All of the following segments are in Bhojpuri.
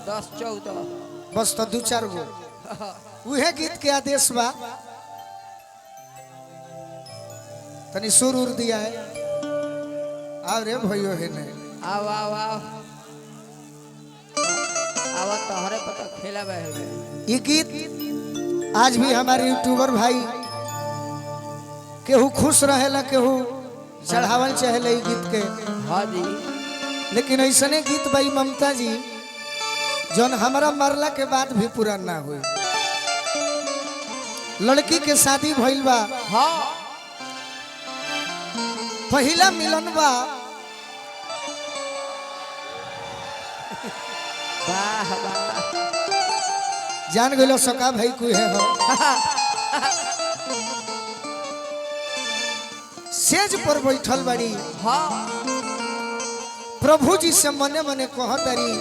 10-14 बस तो 2-4 गो उहे गीत के आदेश बा तनी सुर उर दिया है आओ रे भयो है ने आओ आओ आओ आवा तोहरे पता खेला बहल ये गीत आज भी हमारे यूट्यूबर भाई केहू खुश रहेला केहू चढ़ावल चाहेला ये गीत के। हाँ जी लेकिन ऐसने गीत भाई ममता जी जौन हमारा मरला के बाद भी पूरा ना हुई। लड़की के शादी भइल बा हाँ पहला मिलन बा वाह वाह जान गलो सका भाई कोई है हो सेज पर बैठल बड़ी हाँ प्रभु जी से मने मने कहतरी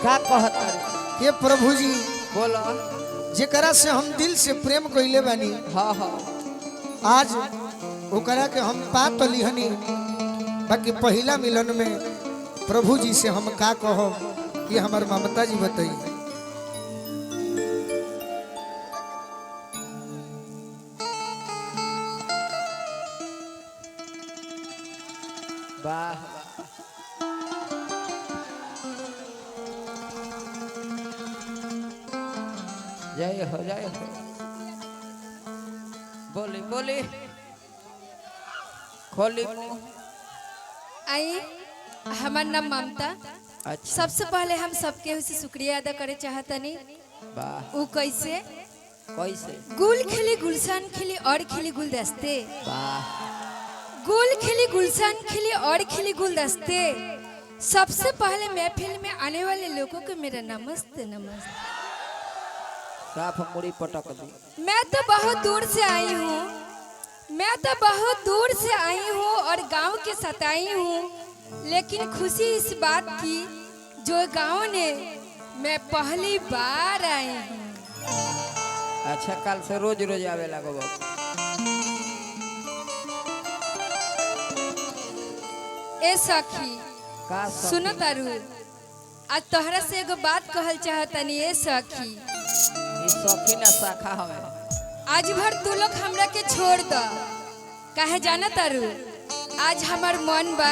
का कहता रे ये प्रभु जी बोलो जेकरा से हम दिल से प्रेम कइले बानी हाँ हाँ आज ओकरा के हम पा तो लिहनी बाकी पहला मिलन में प्रभु जी से हम का कहो कि हमार ममता जी बताई। वाह जय हो जय हो बोली बोली खोली मुंह। आई हमार नाम ममता। अच्छा सबसे पहले हम सबके से शुक्रिया अदा करे चाहतनी। वाह उ कैसे कैसे गुल खिली गुलशन खिली और खिली गुलदस्ते वाह गुल खिली गुलशन खिली और खिली गुलदस्ते। सबसे पहले महफिल में आने वाले लोगों को मेरा नमस्ते नमस्ते। साफ मुड़ी पटक दी। मैं तो बहुत दूर से आई हूँ और गांव के सताई हूँ, लेकिन खुशी इस बात की जो गांव ने मैं पहली बार आई हूँ। अच्छा कल से रोज रोज आवे लगो बाबू। ए सखी का सखी? सुनो तारू आज तोहरा से एगो बात कहल चाहतनी। ए सखी ये सखी ना शाखा हमें आज भर तू लोग हमरा के छोड़ द काहे जाना तारू। आज हमार मन बा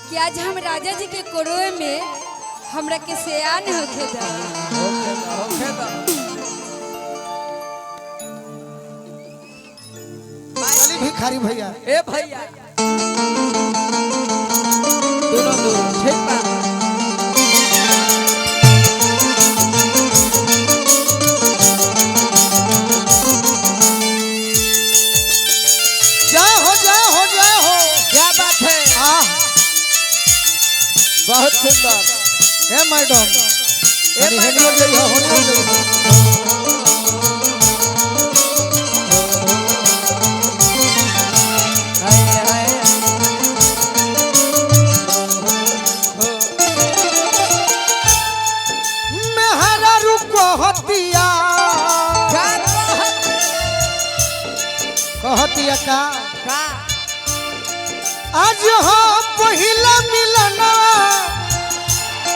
कि आज हम राजा जी के कोरोए में हमरा के सयान होके दा। होके दा। चली भिखारी भैया ए भैया दोनों दो ठीक बा। क्या बात है बहुत सुंदर। ए मैडम ए मैडम। हाय हाय मेहरा रुको हतिया कहतिया का का आज हो पहिला मिलन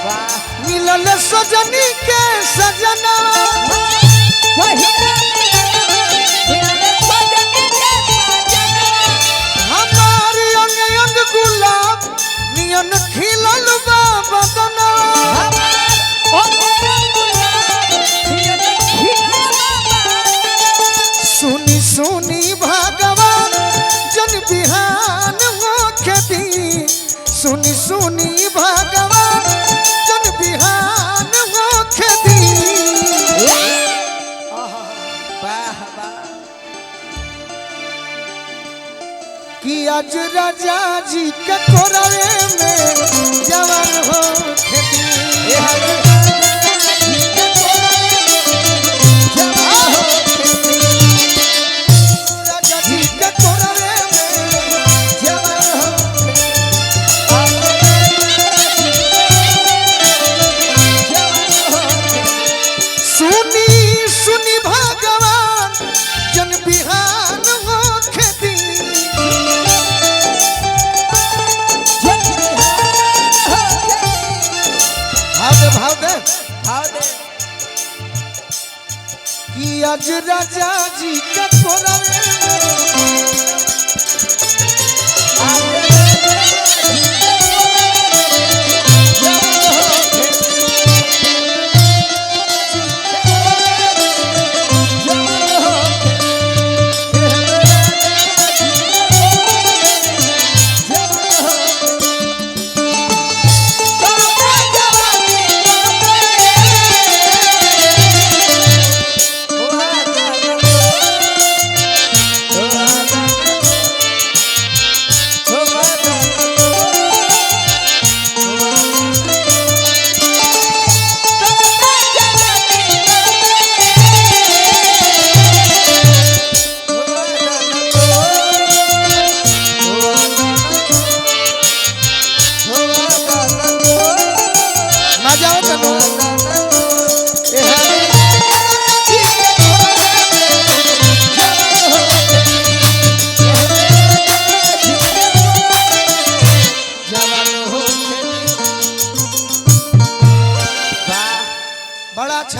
वाह मिलल सजनी के सजना हमारी अंग अंग गुलाब नियन खिलल बा बदना सुनी सुनी भगवान जन बिहान हो खेती सुनी सुनी भगवान जन बिहान हो खेती वाह वाह कि आज राजा जी के कोरवे में जवान हो खेती राजा जी के कोरवे में जवान हो सुनी सुनी भगवान जन बिहान हो खेती कि आज राजा जी के कोरवे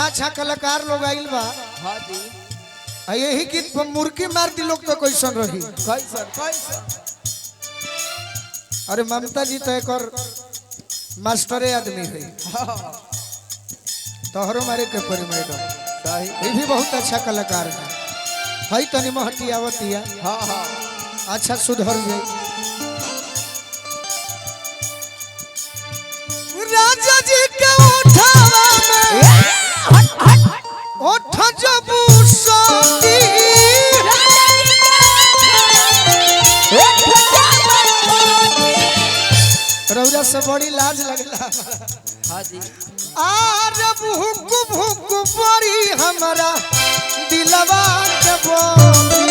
अच्छा कलाकार लोग आइल बा। हाँ जी। यही गीत पर मुर्गी मार दी लोग तो कैसन रही। कैसन अरे ममता जी तो एक और मास्टरे आदमी है। तोहरो मारे के परी मैडम ये भी बहुत अच्छा कलाकार है तनी महटी आवतिया। हाँ हाँ अच्छा सुधर गई। राजा जी के उठावा में ओठ जब उसाती रौरा से बड़ी लाज लगला। हाँ जी। आर भूख भूख परी हमारा दिलवा के बोली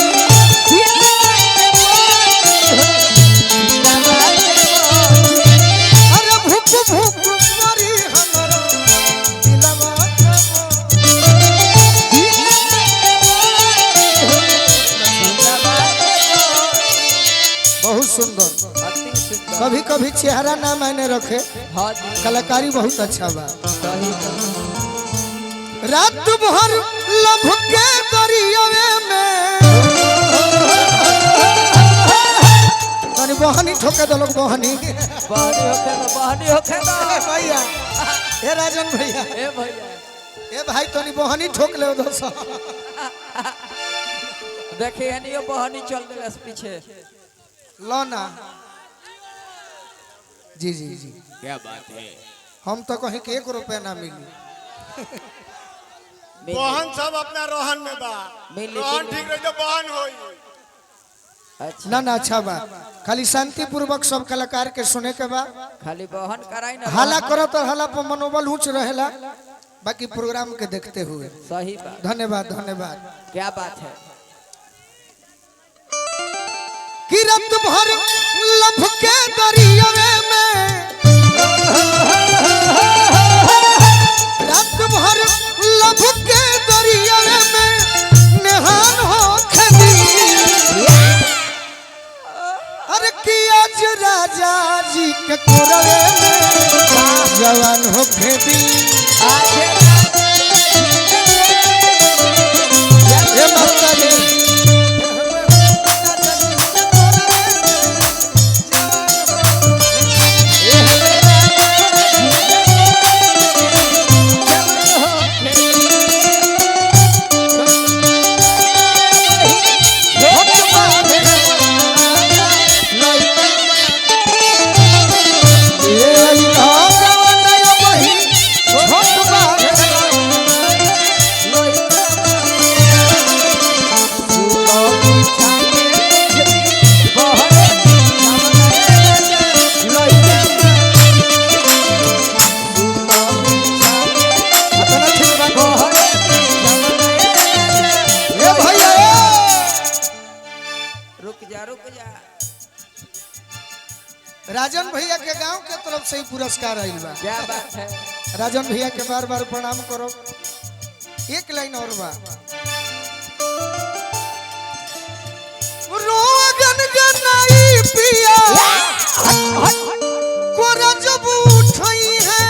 अरे भूख भूख परी हमारा दिलवा के बहुत सुंदर। कभी कभी चेहरा ना मैंने रखे। हाँ जी। कलाकारी बहुत अच्छा बा। सही रात भर लभ के दरियावे में तनी बहनी ठोके दो लोग बहनी बहानी होके ना भैया ए राजन भैया ए भैया ए भाई तनी बहनी ठोक ले दोस्त देखिए हनियो बहानी चल रहे पीछे लो ना जी जी जी क्या बात है। हम तो कहीं के 1 रुपया ना मिली। बहन सब अपना रोहन में बा। रोहन ठीक रही तो बहन होई। अच्छा ना ना अच्छा बा। खाली शांति पूर्वक सब कलाकार के सुने के बा। खाली बहन कराई ना हाला करो तो हाला पर मनोबल ऊंच रहेला। बाकी प्रोग्राम के देखते हुए सही बात। धन्यवाद धन्यवाद। क्या बात है। कि रात भर लभ के दरियावे में रात भर लभ के दरियावे में नेहान हो खदी अरे कि आज राजा जी के कोरवे में जवान हो खदी ये माता जी राजन भैया के गांव के तरफ से ही पुरस्कार आइल बा। क्या बात है। राजन भैया के बार बार प्रणाम करो। एक लाइन और बा। रोगन गनाई पिया कोरा जब उठई है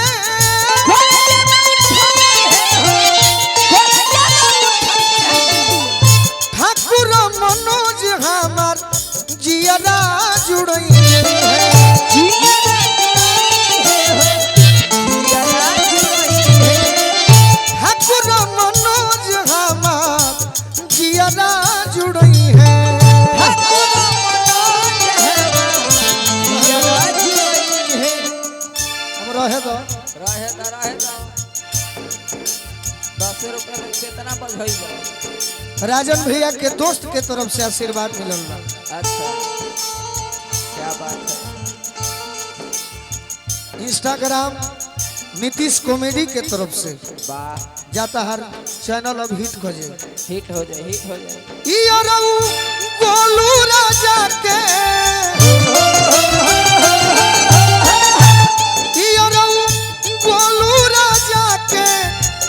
₹10 में कितना बधाई। राजन भैया के दोस्त के तरफ से आशीर्वाद मिलल बा। अच्छा क्या बात है। इंस्टाग्राम नीतीश कॉमेडी के तरफ से वाह जाता हर चैनल अब हिट हो जाए, हिट हो जाए, हिट हो जाए। गोलू राजा के गोलू राजा के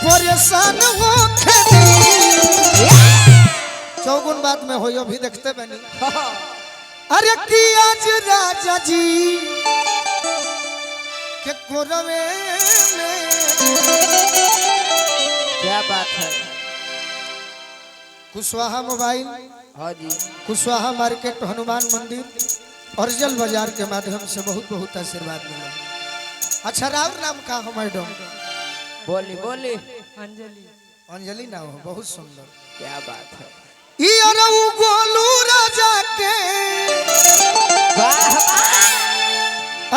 परेशान हो चौगुन बात में हो भी देखते बनी। अरे की आज राजा जी के कोरवे में क्या बात है। कुशवाहा मोबाइल, हाँ जी, कुशवाहा मार्केट, हनुमान मंदिर, अर्जल बाजार के माध्यम से बहुत बहुत आशीर्वाद मिला। अच्छा राव नाम का हो मैडम? बोली बोली। अंजलि ना हो, बहुत सुंदर। क्या बात है। गोलू राजा के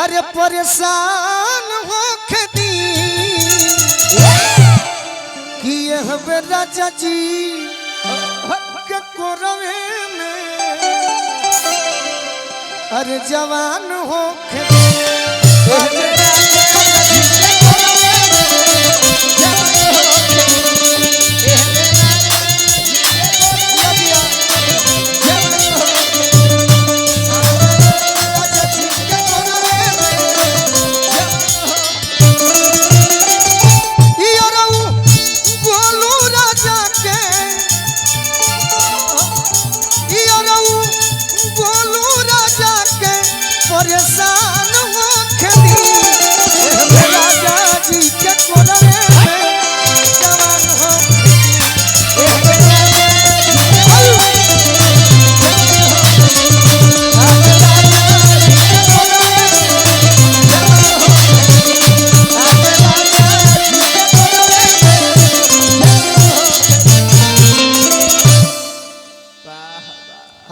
अरे परेशान हो खेती किए हवे राजा जी के कोरवे में अरे जवान हो परेशान हो खेती राजा जी के कोरवे में जवान हो।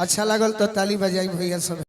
अच्छा लगल तो ताली बजाई भैया सब।